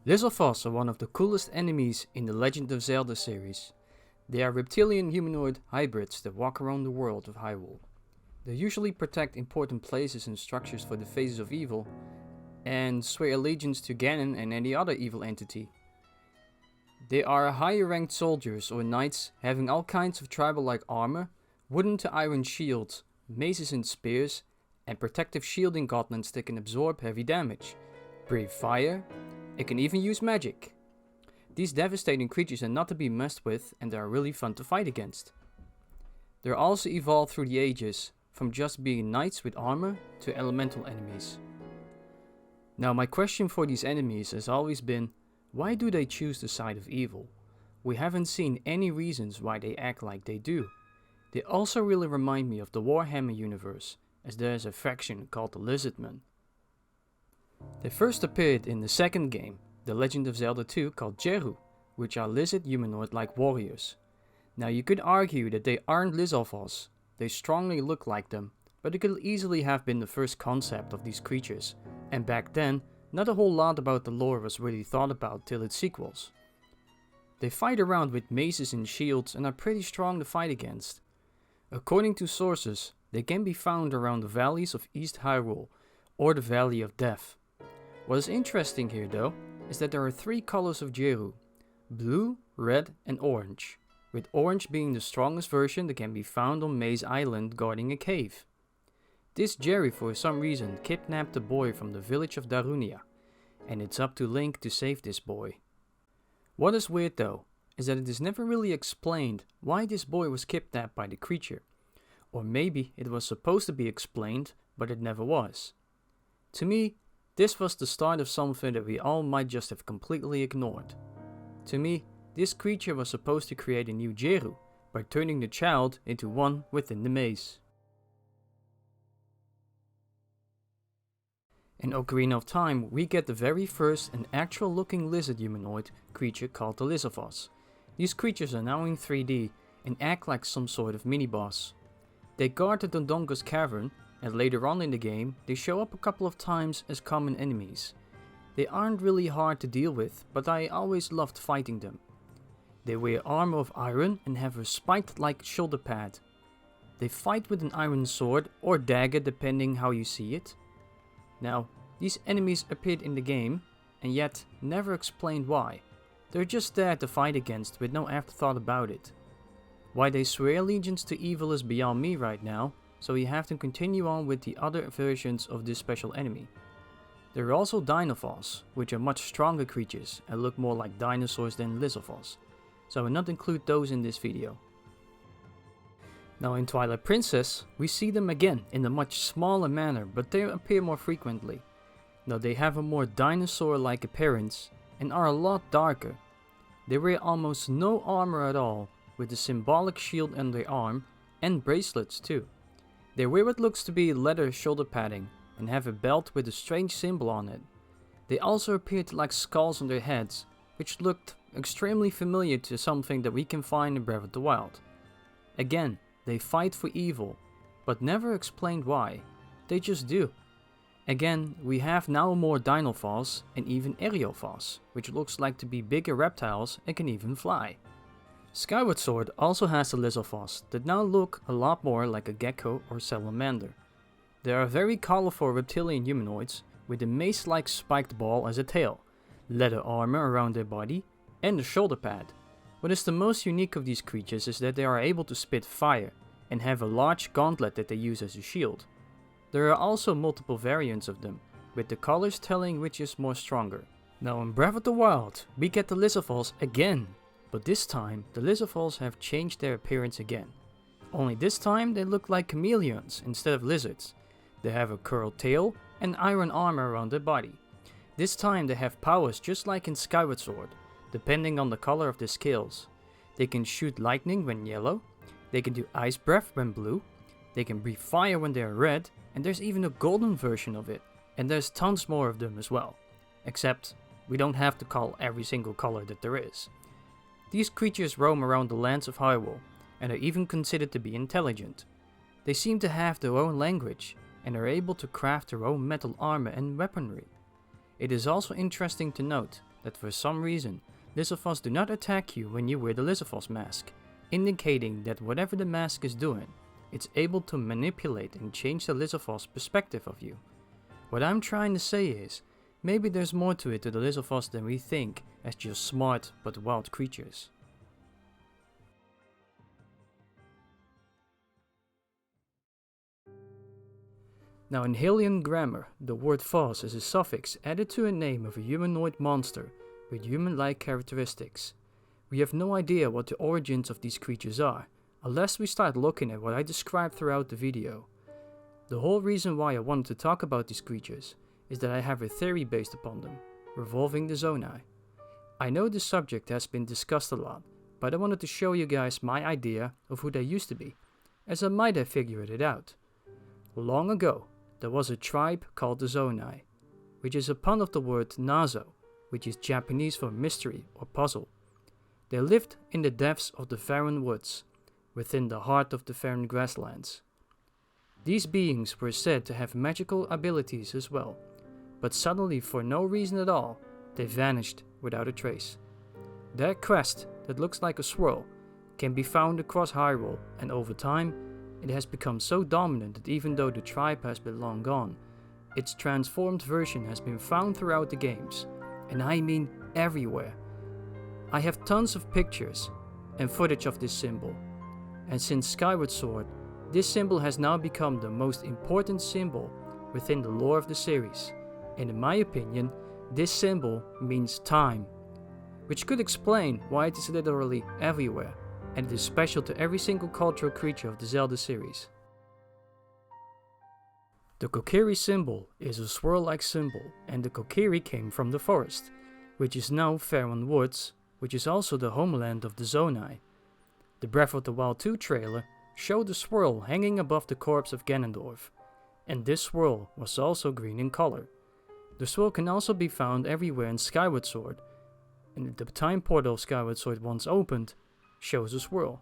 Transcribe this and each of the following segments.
Lizalfos are one of the coolest enemies in the Legend of Zelda series. They are reptilian humanoid hybrids that walk around the world of Hyrule. They usually protect important places and structures for the faces of evil, and swear allegiance to Ganon and any other evil entity. They are higher ranked soldiers or knights having all kinds of tribal-like armor, wooden to iron shields, maces and spears, and protective shielding gauntlets that can absorb heavy damage, breathe fire, and can even use magic. These devastating creatures are not to be messed with, and they are really fun to fight against. They are also evolved through the ages, from just being knights with armor to elemental enemies. Now my question for these enemies has always been, why do they choose the side of evil? We haven't seen any reasons why they act like they do. They also really remind me of the Warhammer universe, as there is a faction called the Lizardmen. They first appeared in the second game, The Legend of Zelda 2, called Jeru, which are lizard humanoid-like warriors. Now you could argue that they aren't Lizalfos, they strongly look like them, but it could easily have been the first concept of these creatures, and back then, not a whole lot about the lore was really thought about till its sequels. They fight around with maces and shields and are pretty strong to fight against. According to sources, they can be found around the valleys of East Hyrule, or the Valley of Death. What is interesting here though, is that there are three colors of Jeru: blue, red and orange, with orange being the strongest version that can be found on Maze Island guarding a cave. This Jerry for some reason kidnapped a boy from the village of Darunia, and it's up to Link to save this boy. What is weird though, is that it is never really explained why this boy was kidnapped by the creature, or maybe it was supposed to be explained, but it never was. To me, this was the start of something that we all might just have completely ignored. To me, this creature was supposed to create a new Jeru by turning the child into one within the maze. In Ocarina of Time, we get the very first and actual looking lizard humanoid creature called the Lizalfos. These creatures are now in 3D and act like some sort of mini-boss. They guard the Dodongo's cavern, and later on in the game, they show up a couple of times as common enemies. They aren't really hard to deal with, but I always loved fighting them. They wear armor of iron and have a spiked-like shoulder pad. They fight with an iron sword or dagger depending how you see it. Now, these enemies appeared in the game, and yet never explained why. They're just there to fight against with no afterthought about it. Why they swear allegiance to evil is beyond me right now, so we have to continue on with the other versions of this special enemy. There are also Dynavals, which are much stronger creatures and look more like dinosaurs than Lizalfos, so I will not include those in this video. Now in Twilight Princess, we see them again in a much smaller manner, but they appear more frequently. Now they have a more dinosaur-like appearance and are a lot darker. They wear almost no armor at all, with a symbolic shield on their arm and bracelets too. They wear what looks to be leather shoulder padding and have a belt with a strange symbol on it. They also appeared like skulls on their heads, which looked extremely familiar to something that we can find in Breath of the Wild. Again, they fight for evil, but never explained why. They just do. Again, we have now more Dynavals and even Aerialfals, which looks like to be bigger reptiles and can even fly. Skyward Sword also has the Lizalfos that now look a lot more like a gecko or salamander. They are very colorful reptilian humanoids with a mace-like spiked ball as a tail, leather armor around their body, and a shoulder pad. What is the most unique of these creatures is that they are able to spit fire and have a large gauntlet that they use as a shield. There are also multiple variants of them, with the colors telling which is more stronger. Now in Breath of the Wild, we get the Lizalfos again. But this time, the Lizalfos have changed their appearance again. Only this time they look like chameleons instead of lizards. They have a curled tail and iron armor around their body. This time they have powers just like in Skyward Sword, depending on the color of their scales. They can shoot lightning when yellow, they can do ice breath when blue, they can breathe fire when they are red, and there's even a golden version of it. And there's tons more of them as well. Except, we don't have to call every single color that there is. These creatures roam around the lands of Hyrule, and are even considered to be intelligent. They seem to have their own language, and are able to craft their own metal armor and weaponry. It is also interesting to note that for some reason, Lizalfos do not attack you when you wear the Lizalfos mask, indicating that whatever the mask is doing, it's able to manipulate and change the Lizalfos perspective of you. What I'm trying to say is, maybe there's more to it to the Lizalfos than we think as just smart but wild creatures. Now in Hylian grammar, the word Phos is a suffix added to a name of a humanoid monster with human-like characteristics. We have no idea what the origins of these creatures are, unless we start looking at what I described throughout the video. The whole reason why I wanted to talk about these creatures is that I have a theory based upon them, revolving the Zonai. I know this subject has been discussed a lot, but I wanted to show you guys my idea of who they used to be, as I might have figured it out. Long ago, there was a tribe called the Zonai, which is a pun of the word Nazo, which is Japanese for mystery or puzzle. They lived in the depths of the Faron woods, within the heart of the Faron grasslands. These beings were said to have magical abilities as well, but suddenly for no reason at all, they vanished without a trace. Their crest, that looks like a swirl, can be found across Hyrule, and over time, it has become so dominant that even though the tribe has been long gone, its transformed version has been found throughout the games, and I mean everywhere. I have tons of pictures and footage of this symbol, and since Skyward Sword, this symbol has now become the most important symbol within the lore of the series, and in my opinion, this symbol means time, which could explain why it is literally everywhere, and it is special to every single cultural creature of the Zelda series. The Kokiri Symbol is a swirl-like symbol, and the Kokiri came from the forest, which is now Faron Woods, which is also the homeland of the Zonai. The Breath of the Wild 2 trailer showed the swirl hanging above the corpse of Ganondorf, and this swirl was also green in color. The swirl can also be found everywhere in Skyward Sword, and the time portal of Skyward Sword once opened shows a swirl.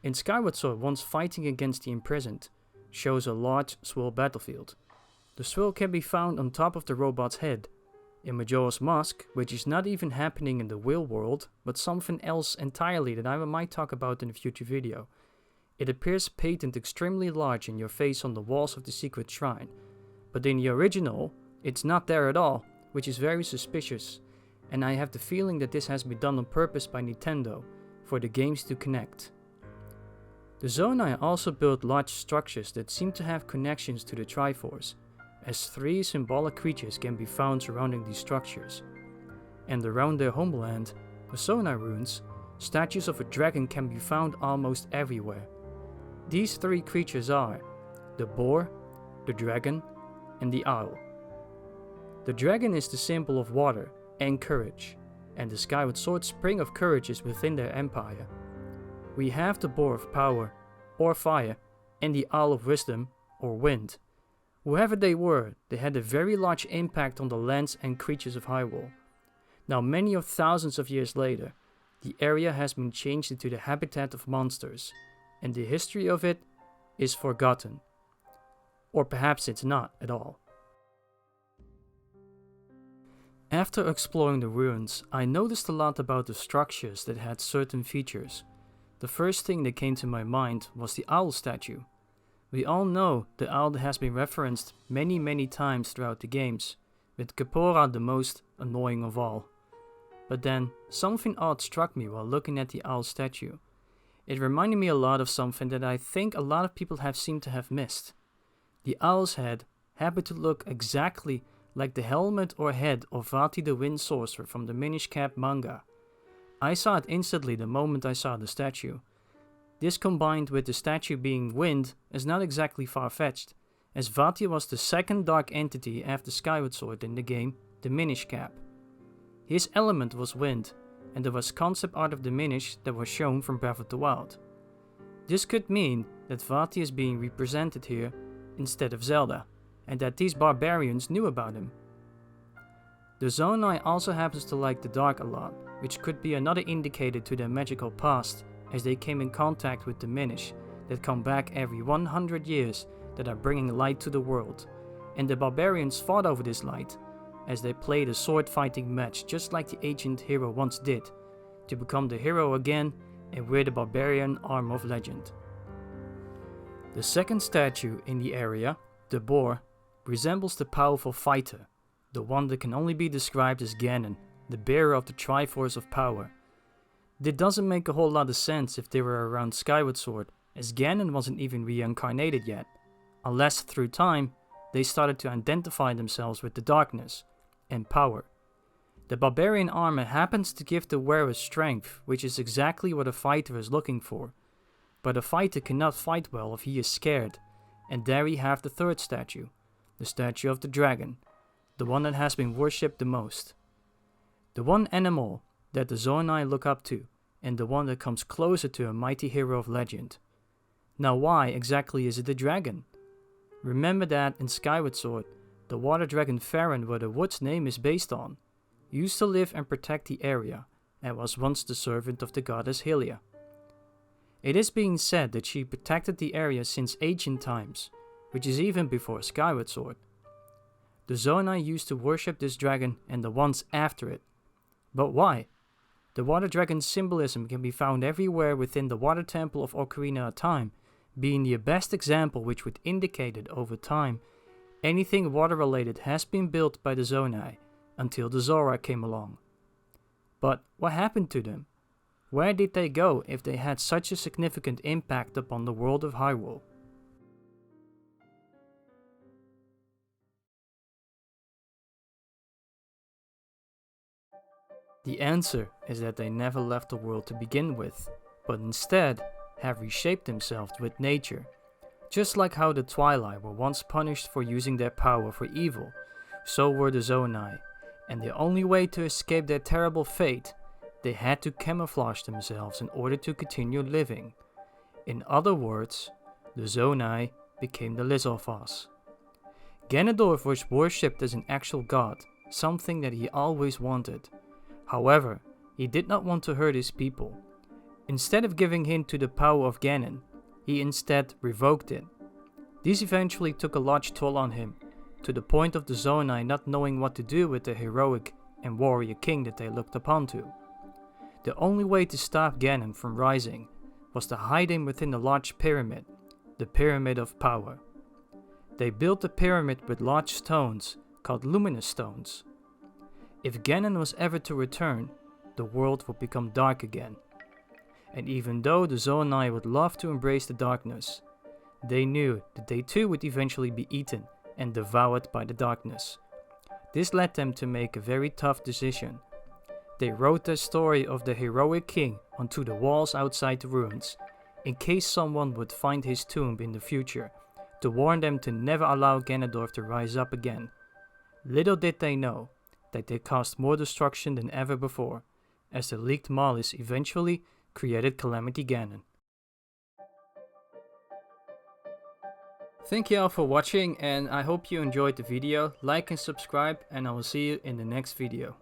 In Skyward Sword, once fighting against the imprisoned, shows a large swirl battlefield. The swirl can be found on top of the robot's head. In Majora's Mask, which is not even happening in the real world, but something else entirely that I might talk about in a future video, it appears painted extremely large in your face on the walls of the secret shrine, but in the original, it's not there at all, which is very suspicious, and I have the feeling that this has been done on purpose by Nintendo, for the games to connect. The Zonai also built large structures that seem to have connections to the Triforce, as 3 symbolic creatures can be found surrounding these structures. And around their homeland, the Zonai ruins, statues of a dragon can be found almost everywhere. These 3 creatures are the boar, the dragon, and the owl. The dragon is the symbol of water and courage, and the Skyward Sword spring of courage is within their empire. We have the boar of power, or fire, and the owl of wisdom, or wind. Whoever they were, they had a very large impact on the lands and creatures of Hyrule. Now many of thousands of years later, the area has been changed into the habitat of monsters, and the history of it is forgotten. Or perhaps it's not at all. After exploring the ruins, I noticed a lot about the structures that had certain features. The first thing that came to my mind was the owl statue. We all know the owl has been referenced many times throughout the games, with Gapora the most annoying of all. But then, something odd struck me while looking at the owl statue. It reminded me a lot of something that I think a lot of people have seemed to have missed. The owl's head happened to look exactly like the helmet or head of Vati the Wind Sorcerer from the Minish Cap manga. I saw it instantly the moment I saw the statue. This combined with the statue being wind is not exactly far-fetched, as Vati was the second dark entity after Skyward Sword in the game, the Minish Cap. His element was wind, and there was concept art of the Minish that was shown from Breath of the Wild. This could mean that Vati is being represented here instead of Zelda, and that these barbarians knew about him. The Zonai also happens to like the dark a lot, which could be another indicator to their magical past, as they came in contact with the Minish that come back every 100 years that are bringing light to the world, and the barbarians fought over this light, as they played a sword fighting match just like the ancient hero once did, to become the hero again and wear the barbarian arm of legend. The second statue in the area, the boar, resembles the powerful fighter, the one that can only be described as Ganon, the bearer of the Triforce of Power. It doesn't make a whole lot of sense if they were around Skyward Sword, as Ganon wasn't even reincarnated yet, unless through time they started to identify themselves with the darkness and power. The barbarian armor happens to give the wearer strength, which is exactly what a fighter is looking for. But a fighter cannot fight well if he is scared, and there we have the third statue, the statue of the dragon, the one that has been worshipped the most. The one animal that the Zonai look up to, and the one that comes closer to a mighty hero of legend. Now why exactly is it a dragon? Remember that in Skyward Sword, the water dragon Farron, where the wood's name is based on, used to live and protect the area, and was once the servant of the goddess Hylia. It is being said that she protected the area since ancient times, which is even before Skyward Sword. The Zonai used to worship this dragon and the ones after it. But why? The water dragon's symbolism can be found everywhere within the water temple of Ocarina of Time, being the best example which would indicate that over time, anything water related has been built by the Zonai, until the Zora came along. But what happened to them? Where did they go if they had such a significant impact upon the world of Hyrule? The answer is that they never left the world to begin with, but instead have reshaped themselves with nature. Just like how the Twilight were once punished for using their power for evil, so were the Zonai, and the only way to escape their terrible fate, they had to camouflage themselves in order to continue living. In other words, the Zonai became the Lizalfos. Ganondorf was worshipped as an actual god, something that he always wanted. However, he did not want to hurt his people. Instead of giving in to the power of Ganon, he instead revoked it. This eventually took a large toll on him, to the point of the Zonai not knowing what to do with the heroic and warrior king that they looked upon to. The only way to stop Ganon from rising was to hide him within the large pyramid, the Pyramid of Power. They built the pyramid with large stones, called luminous stones. If Ganon was ever to return, the world would become dark again. And even though the Zonai would love to embrace the darkness, they knew that they too would eventually be eaten and devoured by the darkness. This led them to make a very tough decision. They wrote the story of the heroic king onto the walls outside the ruins, in case someone would find his tomb in the future, to warn them to never allow Ganondorf to rise up again. Little did they know that they caused more destruction than ever before, as the leaked malice eventually created Calamity Ganon. Thank you all for watching, and I hope you enjoyed the video. Like and subscribe, and I will see you in the next video.